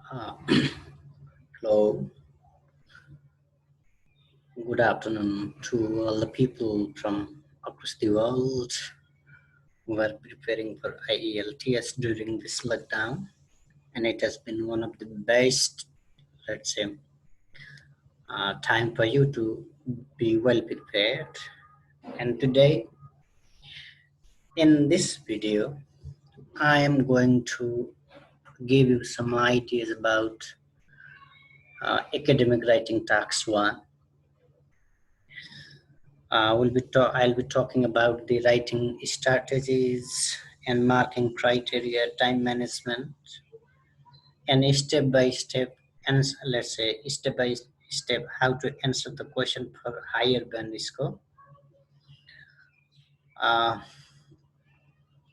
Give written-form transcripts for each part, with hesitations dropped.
Uh, Hello, good afternoon to all the people from across the world who are preparing for IELTS during this lockdown, and it has been one of the best, let's say, time for you to be well prepared. And today, in this video, I am going to give you some ideas about academic writing task 1. I'll be talking about the writing strategies and marking criteria, time management, and step by step, and let's say step by step how to answer the question for higher band score. Uh,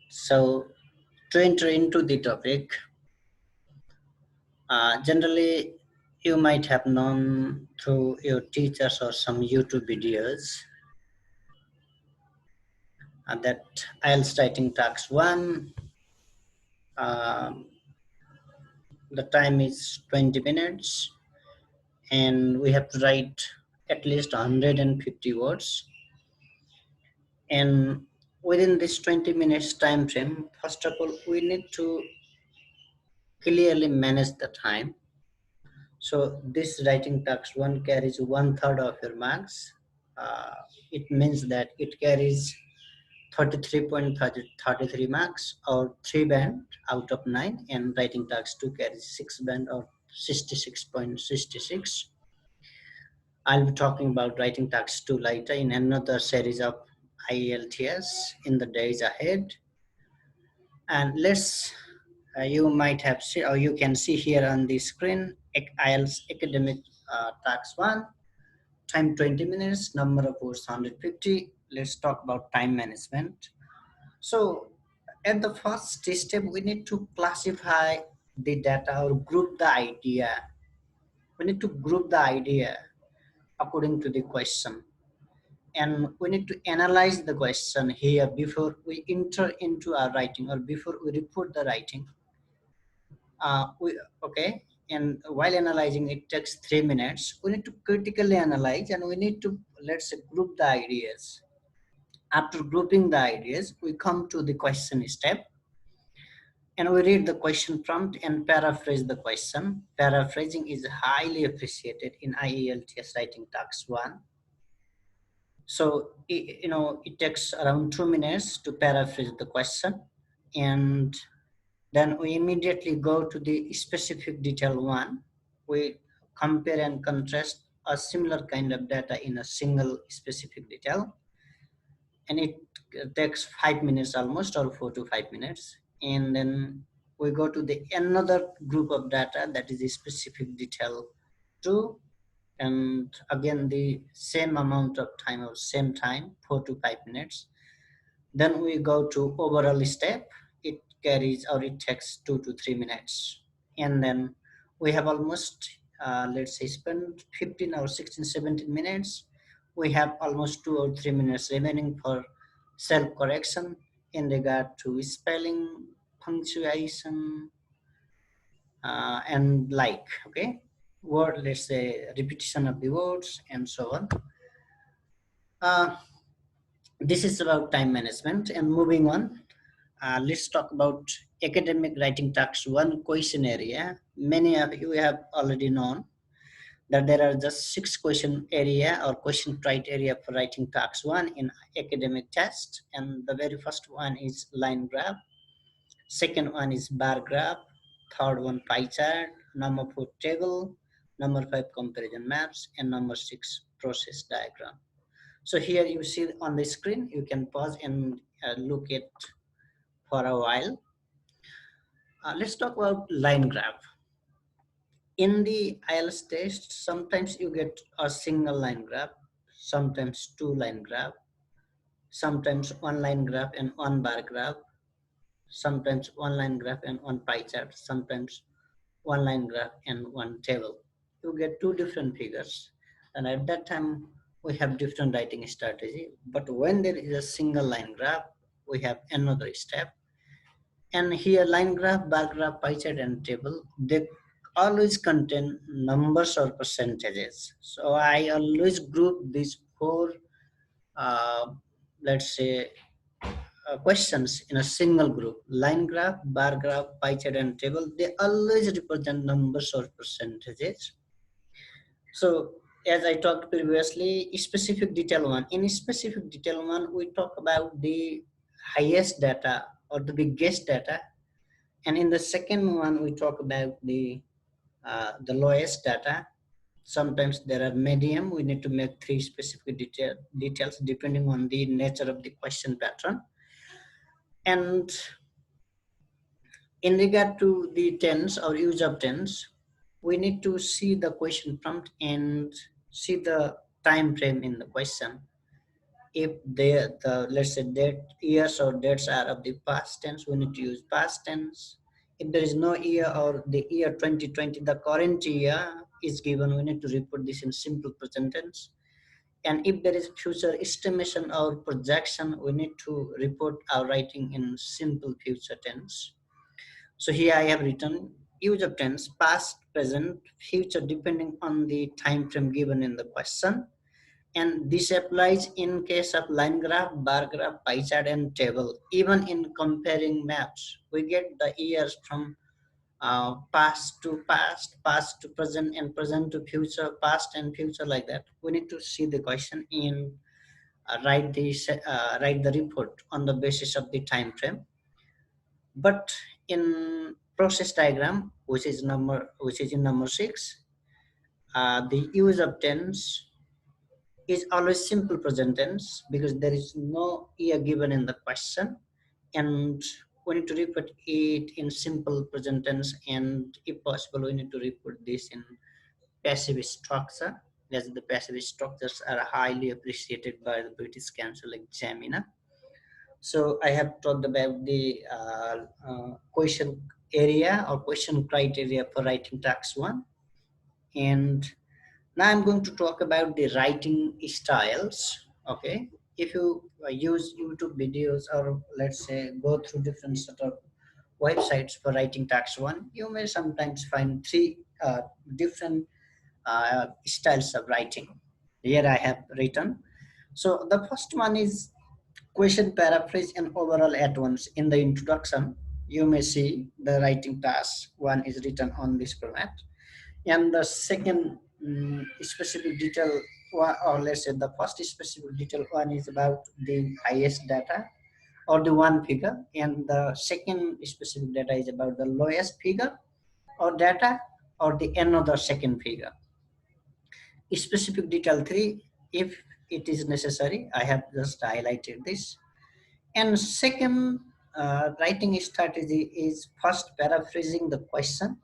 so to enter into the topic, generally you might have known through your teachers or some YouTube videos that IELTS writing task 1. Um, the time is 20 minutes and we have to write at least 150 words, and within this 20 minutes time frame, first of all we need to clearly manage the time. So this writing task 1 carries 1/3 of your marks. It means that it carries 33.33 marks or 3 band out of 9, and writing task 2 carries 6 band or 66.66. I'll be talking about writing task 2 later in another series of IELTS in the days ahead. And you might have seen, or you can see here on the screen, IELTS academic task 1, time 20 minutes, number of words 150. Let's talk about time management. So at the first step, we need to classify the data or group the idea. We need to group the idea according to the question, and we need to analyze the question here before we enter into our writing or before we report the writing. Okay, and while analyzing it takes 3 minutes, we need to critically analyze and we need to, let's say, group the ideas. After grouping the ideas, we come to the question step and we read the question prompt and paraphrase the question. Paraphrasing is highly appreciated in IELTS writing task 1. So, it takes around 2 minutes to paraphrase the question, and then we immediately go to the specific detail 1. We compare and contrast a similar kind of data in a single specific detail, and it takes 5 minutes almost, or 4 to 5 minutes. And then we go to the another group of data that is a specific detail 2, and again the same amount of time or same time, 4 to 5 minutes. Then we go to overall step. It carries, or it takes 2 to 3 minutes, and then we have almost let's say spend 15 or 16 17 minutes. We have almost 2 or 3 minutes remaining for self correction in regard to spelling, punctuation, and okay, word, let's say repetition of the words and so on. uh, this is about time management. And moving on, let's talk about academic writing task 1 question area. Many of you have already known that there are just 6 question area or question criteria for writing task 1 in academic test, and the very first one is line graph, second one is bar graph, third one pie chart, number 4 table, number 5 comparison maps, and number 6 process diagram. So here you see on the screen, you can pause and look at for a while. Let's talk about line graph. In the IELTS test, sometimes you get a single line graph, sometimes 2 line graph, sometimes 1 line graph and 1 bar graph, sometimes 1 line graph and 1 pie chart, sometimes 1 line graph and 1 table. You get 2 different figures, and at that time we have different writing strategy. But when there is a single line graph, we have another step. And here line graph, bar graph, pie chart, and table, they always contain numbers or percentages. So I always group these four, uh, let's say, questions in a single group. Line graph, bar graph, pie chart, and table, they always represent numbers or percentages. So as I talked previously, specific detail one. In specific detail one, we talk about the highest data or the biggest data. And in the second one, we talk about the lowest data. Sometimes there are medium. We need to make three specific details depending on the nature of the question pattern. And in regard to the tense or use of tense, we need to see the question prompt and see the time frame in the question. If the let's say date, years or dates are of the past tense, we need to use past tense. If there is no year or the year 2020, the current year is given, we need to report this in simple present tense. And if there is future estimation or projection, we need to report our writing in simple future tense. So here I have written use of tense, past, present, future, depending on the time frame given in the question. And this applies in case of line graph, bar graph, pie chart, and table. Even in comparing maps, we get the years from past to past, past to present, and present to future, past and future, like that. We need to see the question and write the report on the basis of the time frame. But in process diagram, which is in number 6, the use of tense is always simple present tense because there is no year given in the question, and we need to repeat it in simple present tense, and if possible we need to repeat this in passive structure, as the passive structures are highly appreciated by the British Council examiner. So I have talked about the question area or question criteria for writing tax 1, and now I'm going to talk about the writing styles. Okay, if you use YouTube videos or let's say go through different sort of websites for writing tax 1, you may sometimes find three different styles of writing. Here I have written. So the first one is question, paraphrase, and overall at once. In the introduction, you may see the writing task 1 is written on this format, and the second specific detail, or let's say the first specific detail 1 is about the highest data or the one figure, and the second specific data is about the lowest figure or data or the another second figure. Specific detail 3, if it is necessary, I have just highlighted this. And second writing strategy is first paraphrasing the question,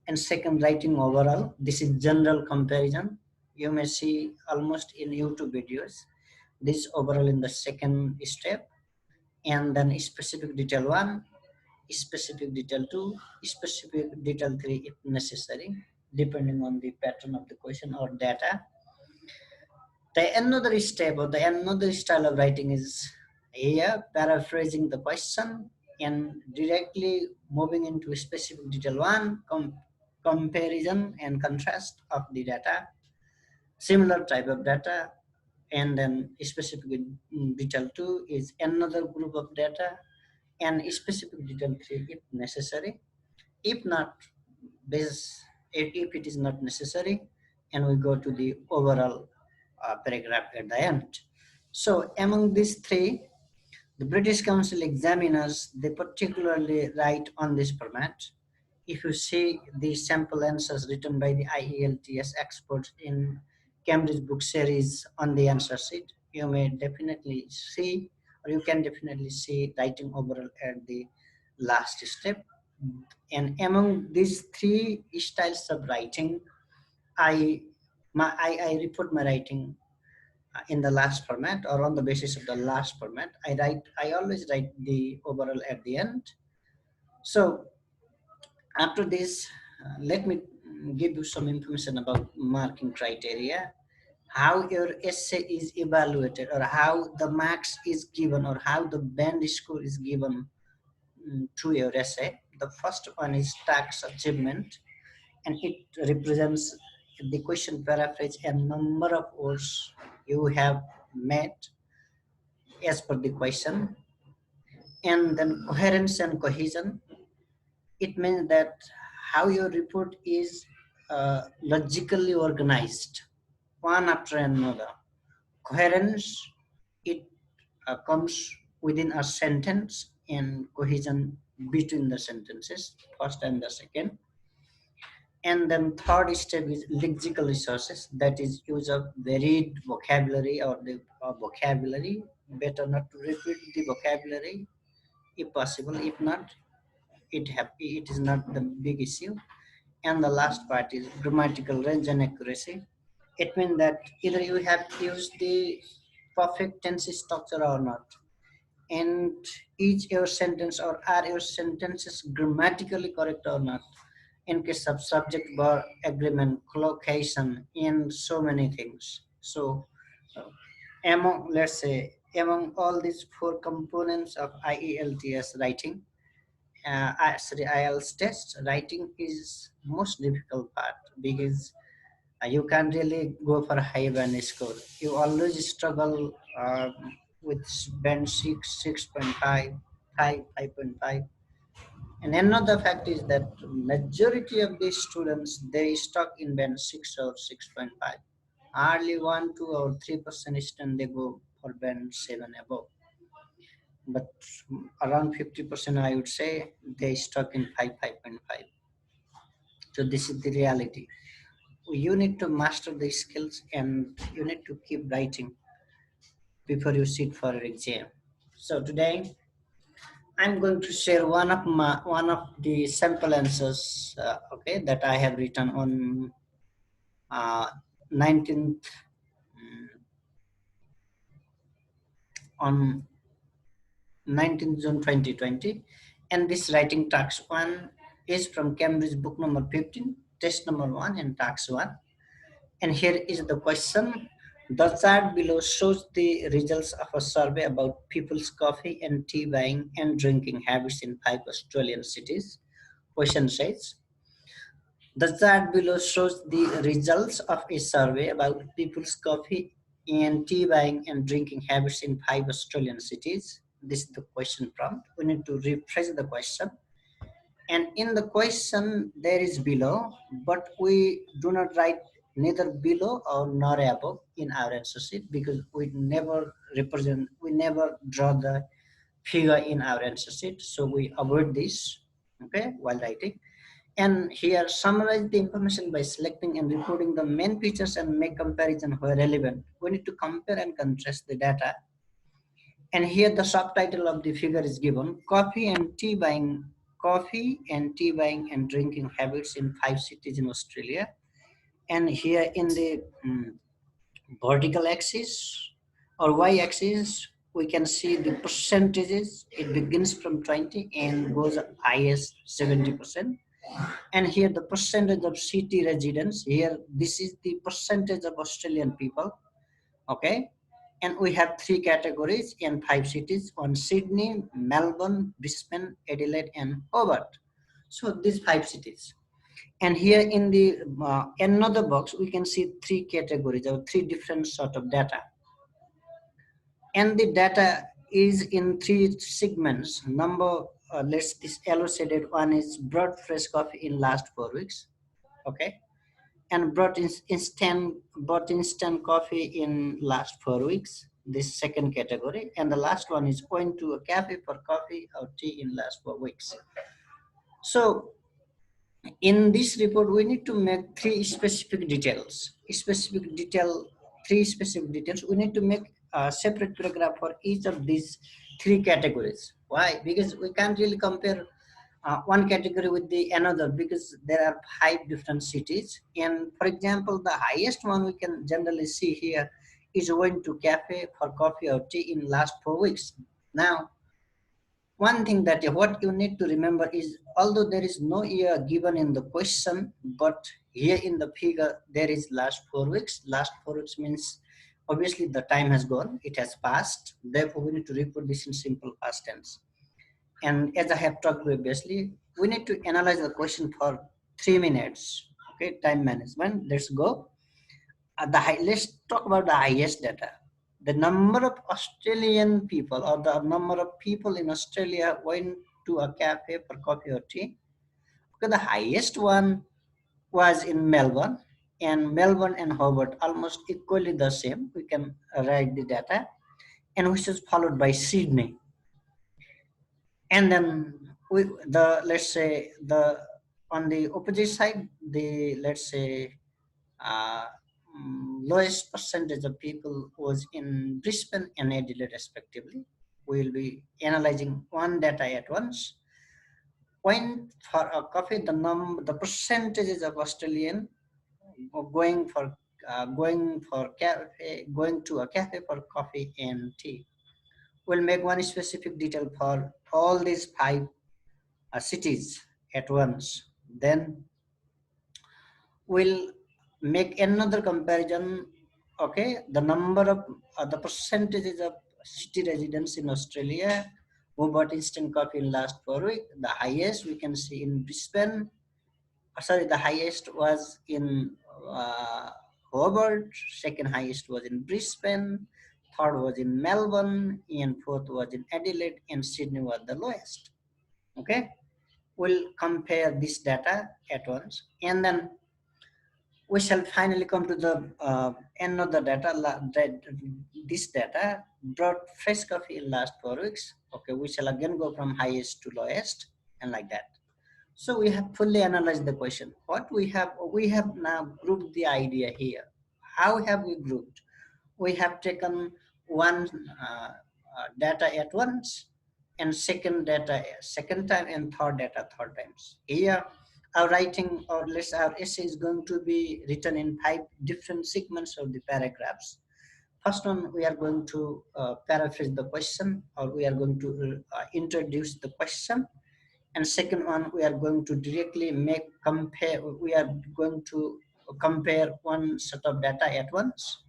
and second writing overall. This is general comparison. You may see almost in YouTube videos this overall in the second step, and then specific detail 1, specific detail 2, specific detail 3 if necessary, depending on the pattern of the question or data. The another step or the another style of writing is here paraphrasing the question and directly moving into specific detail 1, comparison and contrast of the data, similar type of data, and then specific detail 2 is another group of data, and specific detail 3 if necessary. If not, this if it is not necessary, and we go to the overall paragraph at the end. So among these three, the British Council examiners, they particularly write on this format. If you see the sample answers written by the IELTS experts in Cambridge book series on the answer sheet, you may definitely see, or you can definitely see writing overall at the last step. And among these three styles of writing, I report my writing in the last format or on the basis of the last format. I always write the overall at the end. So after this, let me give you some information about marking criteria, how your essay is evaluated, or how the marks is given, or how the band score is given to your essay. The first one is tax achievement. and it represents the question paraphrase a number of words you have met as per the question. And then coherence and cohesion, it means that how your report is logically organized, one after another. Coherence, it comes within a sentence, and cohesion between the sentences, first and the second. And then third step is lexical resources, that is use of varied vocabulary or the vocabulary. Better not to repeat the vocabulary if possible. If not, it is not the big issue. And the last part is grammatical range and accuracy. It means that either you have used the perfect tense structure or not, and each your sentence or are your sentences grammatically correct or not, in case of subject verb agreement, collocation, and so many things. So uh, among, let's say, among all these four components of IELTS writing, IELTS test writing is most difficult part, because you can't really go for high band score. You always struggle with band 6, 6.5, 5, 5.5. And another fact is that majority of the students, they stuck in band 6 or 6.5. Hardly 1, 2 or 3% student they go for band 7 above. But around 50%, I would say, they stuck in 5, 5.5. So this is the reality. You need to master the skills, and you need to keep writing before you sit for an exam. So today I'm going to share one of the sample answers, okay, that I have written on uh, 19th on 19th June 2020, and this writing task 1 is from Cambridge book number 15, test number 1 and task 1. And here is the question. The chart below shows the results of a survey about people's coffee and tea buying and drinking habits in 5 Australian cities. Question says, the chart below shows the results of a survey about people's coffee and tea buying and drinking habits in 5 Australian cities. This is the question prompt. We need to rephrase the question. And in the question, there is below, but we do not write neither below or nor above in our answer sheet, because we never draw the figure in our answer sheet. So we avoid this, okay, while writing. And here, summarize the information by selecting and recording the main features and make comparison where relevant. We need to compare and contrast the data. And here the subtitle of the figure is given: coffee and tea buying and drinking habits in 5 cities in Australia. And here in the vertical axis or y-axis, we can see the percentages. It begins from 20 and goes highest 70%. And here the percentage of city residents. Here, this is the percentage of Australian people. Okay, and we have 3 categories in 5 cities: on Sydney, Melbourne, Brisbane, Adelaide, and Hobart. So these 5 cities. And here in the another box, we can see 3 categories or 3 different sort of data. And the data is in 3 segments. Number, let's this yellow shaded one is brought fresh coffee in last 4 weeks. Okay, and bought instant coffee in last 4 weeks, this second category. And the last one is going to a cafe for coffee or tea in last 4 weeks. So in this report, we need to make 3 specific details. We need to make a separate paragraph for each of these 3 categories. Why? Because we can't really compare one category with the another, because there are 5 different cities. And for example, the highest one we can generally see here is going to cafe for coffee or tea in last 4 weeks. Now, one thing that what you need to remember is, although there is no year given in the question, but here in the figure there is last 4 weeks. Last 4 weeks means obviously the time has gone, it has passed. Therefore, we need to report this in simple past tense. And as I have talked previously, we need to analyze the question for 3 minutes. Okay, time management. Let's go. Let's talk about the highest data. The number of Australian people, or the number of people in Australia went to a cafe for coffee or tea. Okay, the highest one was in Melbourne, and Melbourne and Hobart almost equally the same. We can write the data, and which is followed by Sydney. And then let's say the on the opposite side, the let's say uh, lowest percentage of people was in Brisbane and Adelaide respectively. We will be analyzing one data at once. When for a coffee, the percentages of Australian going to a cafe for coffee and tea. We'll make one specific detail for all these five cities at once. Then we'll make another comparison. Okay, the number of the percentages of city residents in Australia who bought instant coffee in last 4 weeks. The highest we can see in Brisbane. Sorry, the highest was in Hobart. Second highest was in Brisbane. Third was in Melbourne, and fourth was in Adelaide, and Sydney was the lowest. Okay, we'll compare this data at once, and then we shall finally come to the end of the data. This data brought fresh coffee in last 4 weeks. Okay, we shall again go from highest to lowest, and like that. So we have fully analyzed the question. What we have now grouped the idea here. How have we grouped? We have taken one data at once, and second data second time, and third data third times. Here our writing, or let's our essay, is going to be written in 5 different segments of the paragraphs. First one, we are going to paraphrase the question, or we are going to introduce the question. And second one, we are going to directly we are going to compare one set of data at once,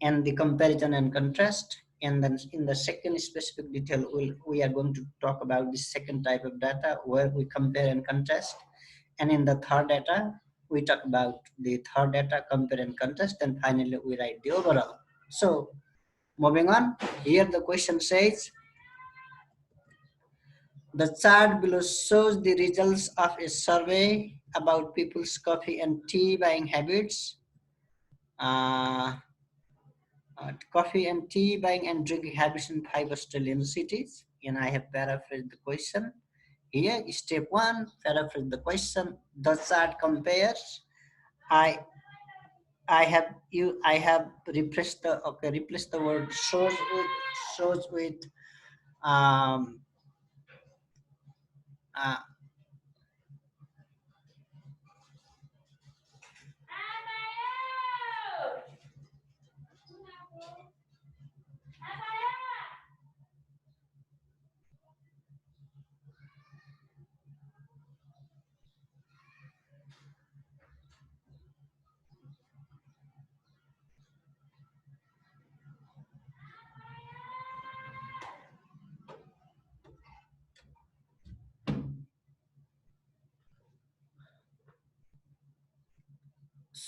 and the comparison and contrast. And then in the second specific detail, we are going to talk about the second type of data where we compare and contrast. And in the third data, we talk about the third data, compare and contrast. And finally, we write the overall. So moving on, here the question says, the chart below shows the results of a survey about people's coffee and tea buying habits. Coffee and tea buying and drinking habits in 5 Australian cities. And I have paraphrased the question. Here, step 1, paraphrase the question. The chart compares. I I have replaced the word shows with um, uh,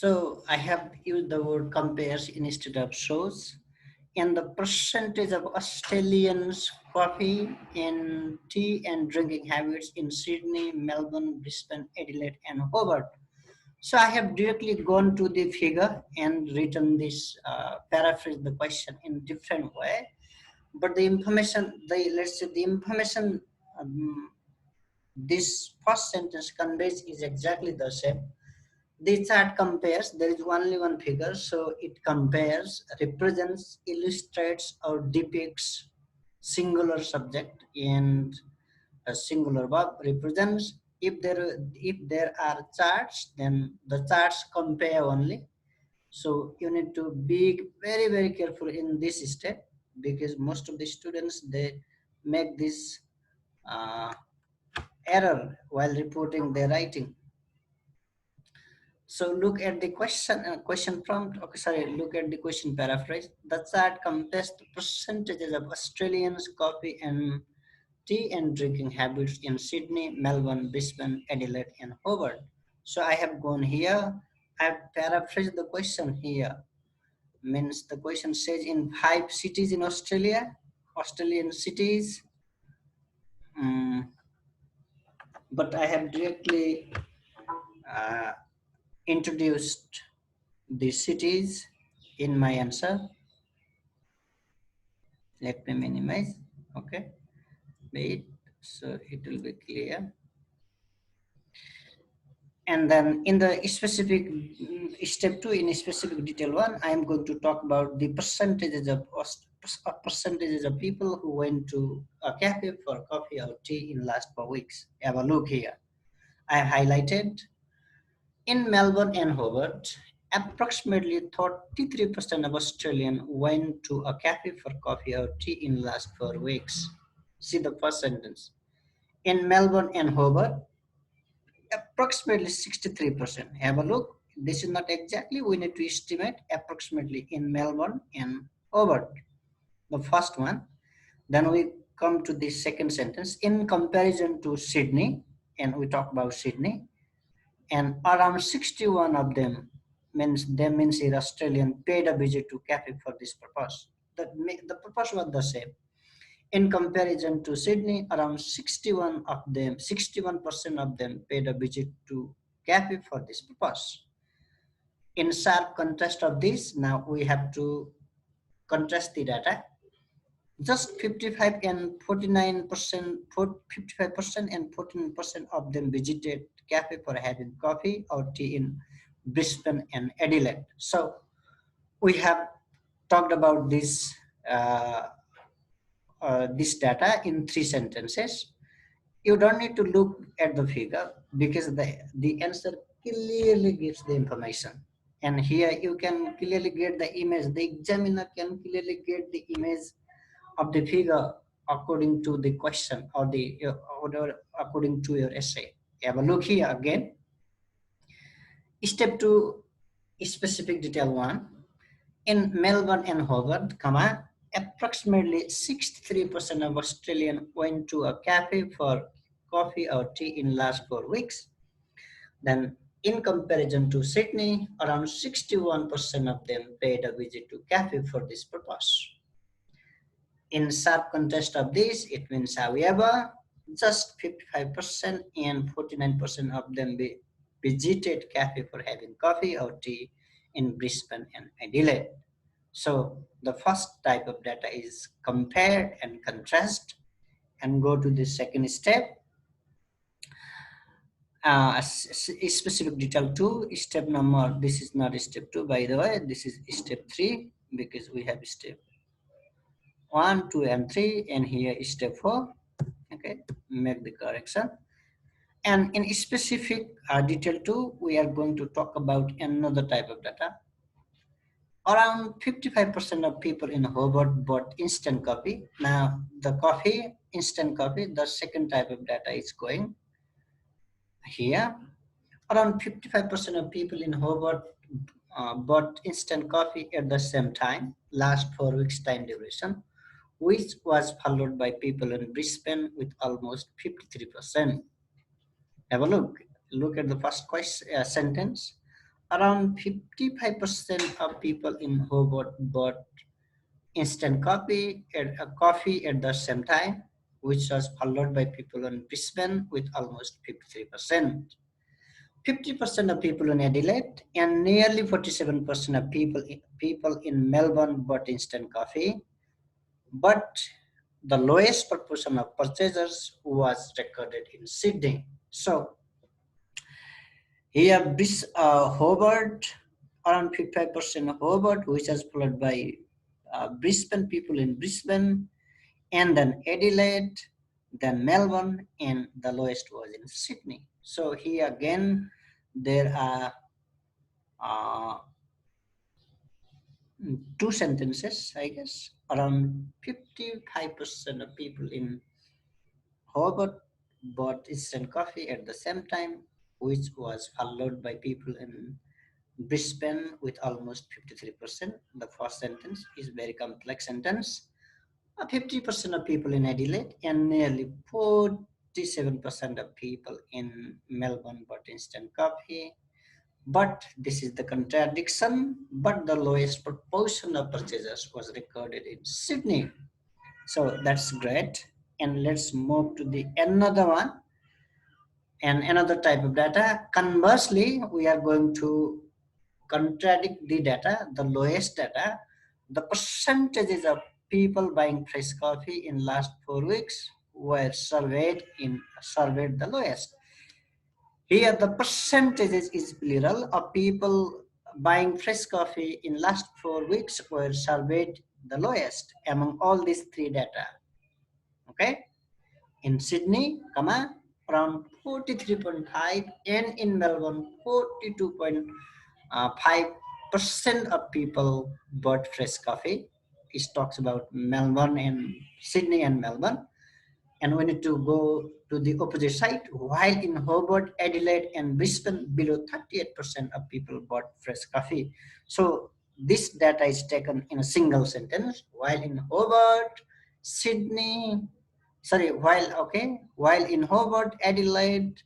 so I have used the word compares instead of shows. And the percentage of Australians coffee and tea and drinking habits in Sydney, Melbourne, Brisbane, Adelaide, and Hobart. So I have directly gone to the figure and written this, paraphrase the question in different way. But the information, let's say the information this first sentence conveys is exactly the same. The chart compares, there is only one figure, so it compares, represents, illustrates, or depicts singular subject, and a singular verb represents. If there are charts, then the charts compare only. So you need to be very, very careful in this step, because most of the students, they make this uh, error while reporting their writing. So look at the question prompt. Okay, sorry, look at the question paraphrase. The chart compares the percentages of Australians' coffee and tea and drinking habits in Sydney, Melbourne, Brisbane, Adelaide, and Hobart. So I have gone here, I have paraphrased the question here. Means the question says in 5 cities in Australia, Australian cities. um, but I have directly uh, introduced the cities in my answer. Let me minimize. Okay, wait, so it will be clear. And then in the specific step 2, in specific detail 1, I am going to talk about the percentages of people who went to a cafe for coffee or tea in last 4 weeks. Have a look here. I have highlighted in Melbourne and Hobart, approximately 33% of Australians went to a cafe for coffee or tea in last 4 weeks. See the first sentence. In Melbourne and Hobart, approximately 63%. Have a look. This is not exactly, we need to estimate approximately in Melbourne and Hobart. The first one. Then we come to the second sentence. In comparison to Sydney, and we talk about Sydney, and around 61 of them means in Australian paid a visit to cafe for this purpose. The purpose was the same. In comparison to Sydney, around 61% of them paid a visit to cafe for this purpose. In sharp contrast of this, now we have to contrast the data. Just 55 and 49%, 55% and 14% of them visited cafe for having coffee or tea in Brisbane and Adelaide. So we have talked about uh, this data in 3 sentences. You don't need to look at the figure because the answer clearly gives the information. And here you can clearly get the image. The examiner can clearly get the image of the figure according to the question or according to your essay. Have a look here again. Step 2, specific detail 1. In Melbourne and Hobart, approximately 63% of Australians went to a cafe for coffee or tea in last 4 weeks. Then in comparison to Sydney, around 61% of them paid a visit to cafe for this purpose. In sharp contrast of this, it means, however, just 55% and 49% of them visited cafe for having coffee or tea in Brisbane and Adelaide. So the first type of data is compare and contrast, and go to the second step. Specific detail 2, step number, this is not step 2 by the way, this is step 3 because we have step 1, 2 and 3, and here is step 4. Okay, make the correction. And in specific detail 2, we are going to talk about another type of data. Around 55% of people in Hobart bought instant coffee. Now the coffee, instant coffee, the second type of data is going here. Around 55% of people in Hobart bought instant coffee at the same time, last 4 weeks time duration, which was followed by people in Brisbane with almost 53%. Have a look. Look at the first sentence. Around 55% of people in Hobart bought instant coffee at the same time, which was followed by people in Brisbane with almost 53%. 50% of people in Adelaide and nearly 47% of people in Melbourne bought instant coffee, but the lowest proportion of purchasers was recorded in Sydney. So here, Hobart, around 55% of Hobart, which is followed by Brisbane, people in Brisbane, and then Adelaide, then Melbourne, and the lowest was in Sydney. So here again, there are uh, 2 sentences, I guess. Around 55% of people in Hobart bought instant coffee at the same time, which was followed by people in Brisbane with almost 53%. The first sentence is very complex sentence. 50% of people in Adelaide and nearly 57% of people in Melbourne bought instant coffee. But this is the contradiction. But the lowest proportion of purchasers was recorded in Sydney. So that's great. And let's move to the another one and another type of data. Conversely, we are going to contradict the data, the lowest data, the percentages of people buying fresh coffee in last 4 weeks were surveyed the lowest. Here the percentages is plural of people buying fresh coffee in last 4 weeks were surveyed the lowest among all these three data. Okay, in Sydney, comma around 43.5, and in Melbourne 42.5% of people bought fresh coffee. It talks about Melbourne and Sydney and Melbourne. And we need to go to the opposite side. While in Hobart, Adelaide, and Brisbane, below 38% of people bought fresh coffee. So this data is taken in a single sentence. While in Hobart, Sydney, while in Hobart, Adelaide,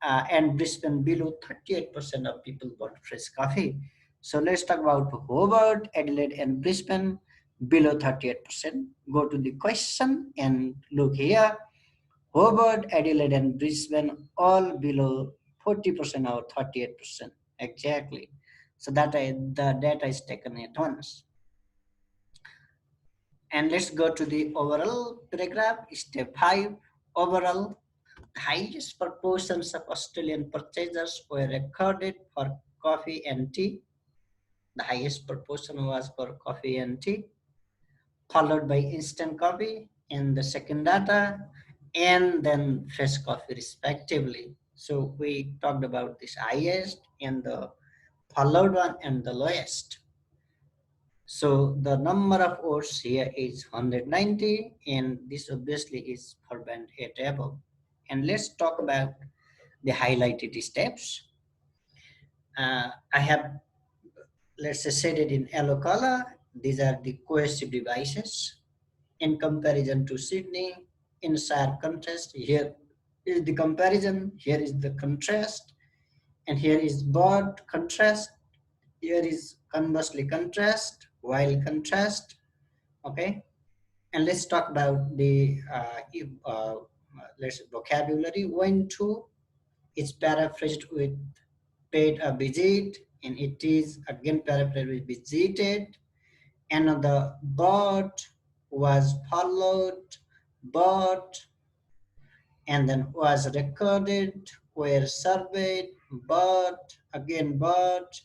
and Brisbane, below 38% of people bought fresh coffee. So let's talk about Hobart, Adelaide, and Brisbane, below 38%. Go to the question and look here. Hobart, Adelaide, and Brisbane all below 40% or 38%. Exactly. So the data is taken at once. And let's go to the overall paragraph. Step 5. Overall, the highest proportions of Australian purchasers were recorded for coffee and tea. The highest proportion was for coffee and tea, followed by instant coffee in the second data, and then fresh coffee respectively. So we talked about this highest and the followed one and the lowest. So the number of words here is 190, and this obviously is for band 8 above. And let's talk about the highlighted steps. I have, let's say, shaded in yellow color. These are the cohesive devices. In comparison to Sydney, in sharp contrast, here is the comparison, here is the contrast, and here is both contrast, here is conversely contrast, while contrast. Okay, and let's talk about the let's vocabulary. When to is paraphrased with paid a visit, and it is again paraphrased with visited. Another but was followed, but, and then was recorded, were surveyed, but again but,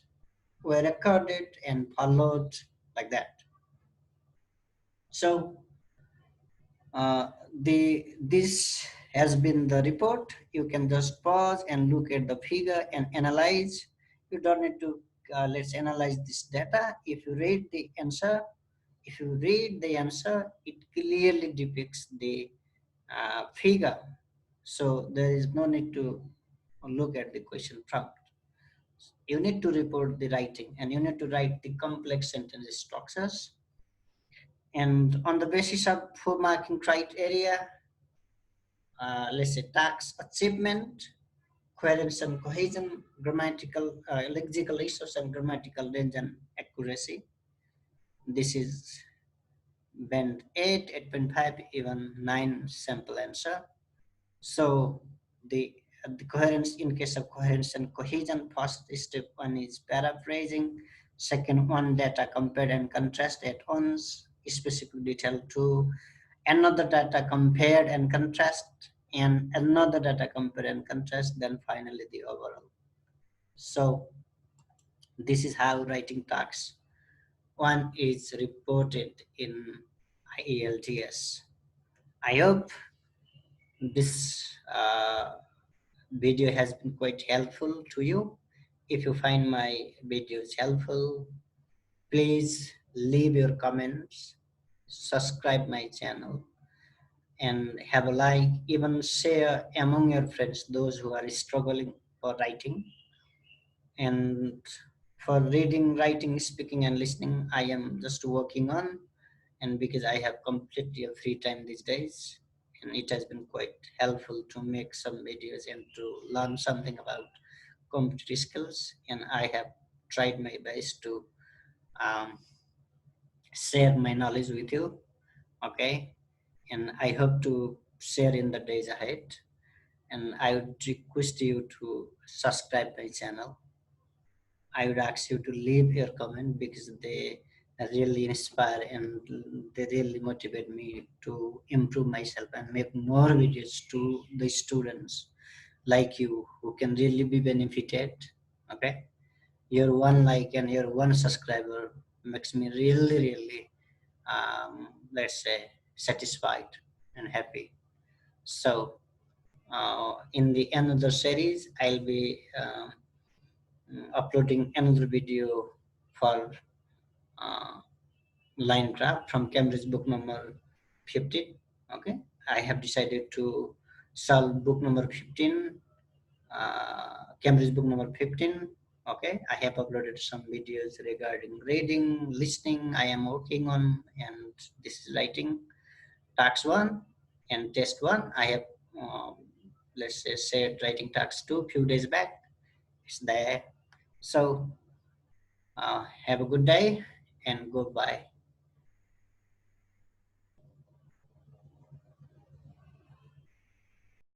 were recorded and followed, like that. So this has been the report. You can just pause and look at the figure and analyze. You don't need to let's analyze this data. If you read the answer, it clearly depicts the figure. So there is no need to look at the question prompt. You need to report the writing, and you need to write the complex sentence structures. And on the basis of 4 marking criteria, let's say task achievement, coherence and cohesion, grammatical, lexical resource, and grammatical range and accuracy. This is band 8, 8.5, even 9 sample answer. So the coherence, in case of coherence and cohesion, first step one is paraphrasing, second one data compared and contrast at once, specific detail two, another data compared and contrast, and another data compare and contrast, then finally the overall. So this is how writing tasks one is reported in IELTS. I hope this video has been quite helpful to you. If you find my videos helpful, please leave your comments, subscribe my channel, and have a like, even share among your friends those who are struggling for writing. And for reading, writing, speaking, and listening, I am just working on, and because I have completely a free time these days, and it has been quite helpful to make some videos and to learn something about computer skills. And I have tried my best to um, share my knowledge with you. Okay, and I hope to share in the days ahead. And I would request you to subscribe my channel. I would ask you to leave your comment because they really inspire and they really motivate me to improve myself and make more videos to the students like you who can really be benefited. Okay, your one like and your one subscriber makes me really let's say satisfied and happy. So in the another series I'll be uploading another video for uh, line graph from Cambridge book number 15. Okay, I have decided to solve book number 15, Cambridge book number 15. Okay, I have uploaded some videos regarding reading, listening. I am working on, and this is writing tax 1 and test 1. I have um, let's say said writing tax 2 few days back. It's there. So have a good day and goodbye.